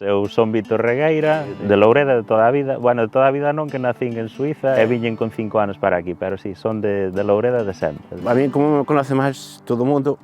Eu son Víctor Regueira, de Loureda de toda a vida. Bueno, de toda a vida non, que nacín en Suiza e viñen con 5 anos para aquí, pero sí, son de Loureda de sempre. A mí, como me conoce máis todo o mundo,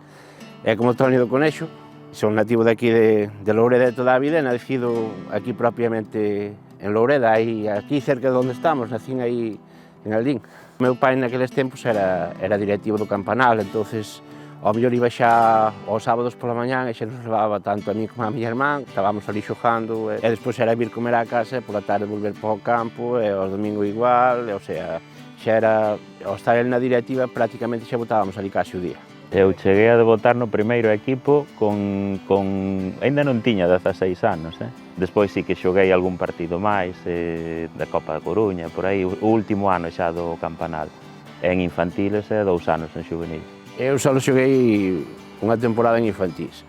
é como Toni do Conexo. Son nativo de aquí de Loureda de toda a vida e nacido aquí propiamente en Loureda, aí aquí cerca de onde estamos, nacín aí en Aldín. Meu pai naqueles tempos era directivo do Campanal, entonces ao mellor iba xa aos sábados pola mañán e xa nos levaba tanto a mí como a miña irmán, estábamos ali xogando e despois era vir comer á casa e pola tarde volver para o campo e aos domingos igual, o sea, xa era, ao estar ele na directiva prácticamente xa botábamos ali case o día. Eu cheguei a debutar no primeiro equipo ainda non tiña 16 anos, Despois sí que xoguei algún partido máis, da Copa da Coruña, por aí, o último ano xa do Campanal, en infantiles e 2 anos en xuvenil. Eu só xoguei unha temporada en infantís.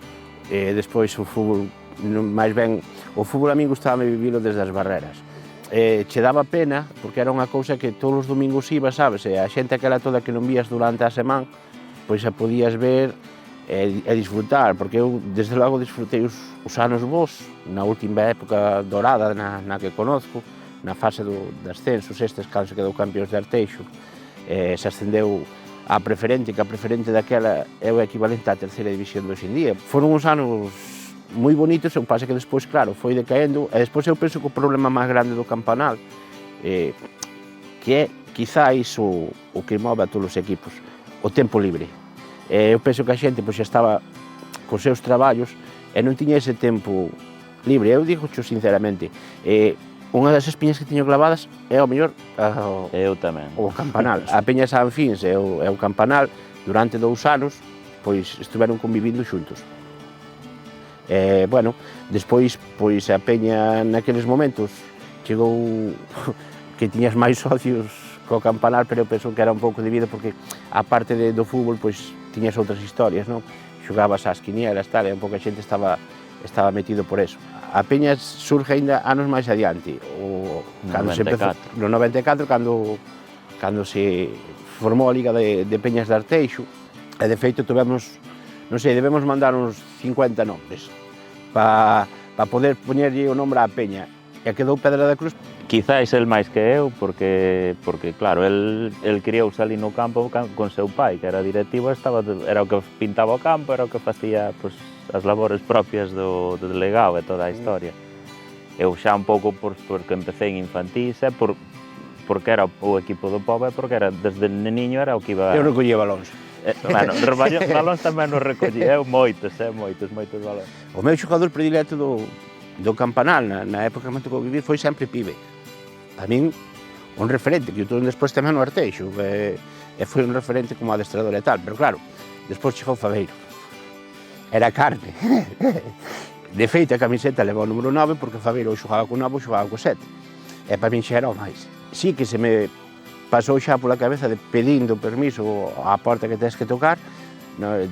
Despois o fútbol, máis ben, o fútbol a min gustaba vivilo desde as barreras. Che daba pena, porque era unha cousa que todos os domingos iba, sabes? E a xente aquela toda que non vías durante a semana, pois a podías ver e disfrutar, porque eu, desde logo, disfrutei os anos bons, na última época dorada na que conozco, na fase do ascenso, estes cando se quedou campións de Arteixo, se ascendeu a preferente, que a preferente daquela é o equivalente á terceira división de hoxe en día. Foron uns anos moi bonitos, o que pasa que despois, claro, foi decaendo, e despois eu penso que o problema máis grande do Campanal, que é, quizáis, o que move a todos os equipos, o tempo libre. Eu penso que a xente pois, xa estaba cos seus traballos e non tiña ese tempo libre. Eu digo sinceramente, unha das espiñas que teño clavadas é ao mellor Eu tamén. O Campanal. A Peña San Fins e o Campanal durante 2 anos pois estiveron convivindo xuntos. Bueno, despois pois a Peña naqueles momentos chegou que tiñas máis socios co Campanal, pero eu penso que era un pouco debido porque a parte do fútbol pois tiñas outras historias, non? Xogabas ás quinielas, tal, e un pouco a xente estaba metido por eso. A Peña surge aínda anos máis adiante, no 94, cando se formou a Liga de Peñas de Arteixo, e de feito tivemos, non sei, debemos mandar uns 50 nombres para poder poñerlle o nombre á Peña, e quedou Pedra da Cruz. Quizáis el máis que eu, porque claro, el criouse ali no campo con seu pai, que era directivo, era o que pintaba o campo, era o que facía pois, as labores propias do delegado e toda a historia. Eu xa un pouco porque empecé en infantís, porque era o equipo do pobo, porque era desde neniño era o que iba... Eu recollía balóns. Bueno, balóns tamén non recollía, eu moitos balóns. O meu xogador predilecto do Campanal, na época que me tocou vivir, foi sempre Pibe. A min, un referente, que eu tuve despois tamén no Arteixo, e foi un referente como adestrador e tal, pero claro, despois chegou Faveiro. Era carne. De feito, a camiseta levou o número 9 porque Faveiro ou xogaba co 9 ou xogaba co 7. E para min xa era o máis. Sí que se me pasou xa pola cabeza de pedindo permiso á porta que tens que tocar,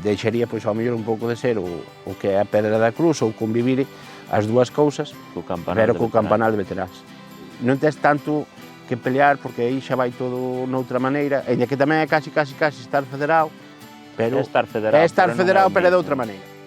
deixaría pois ao mellor un pouco de ser o que é a Pedra da Cruz ou convivir as dúas cousas, pero co Campanal de veteráns. Non tes tanto que pelear porque aí xa vai todo noutra maneira, e que tamén é casi estar federado, pero é estar federado, pero é de outra maneira.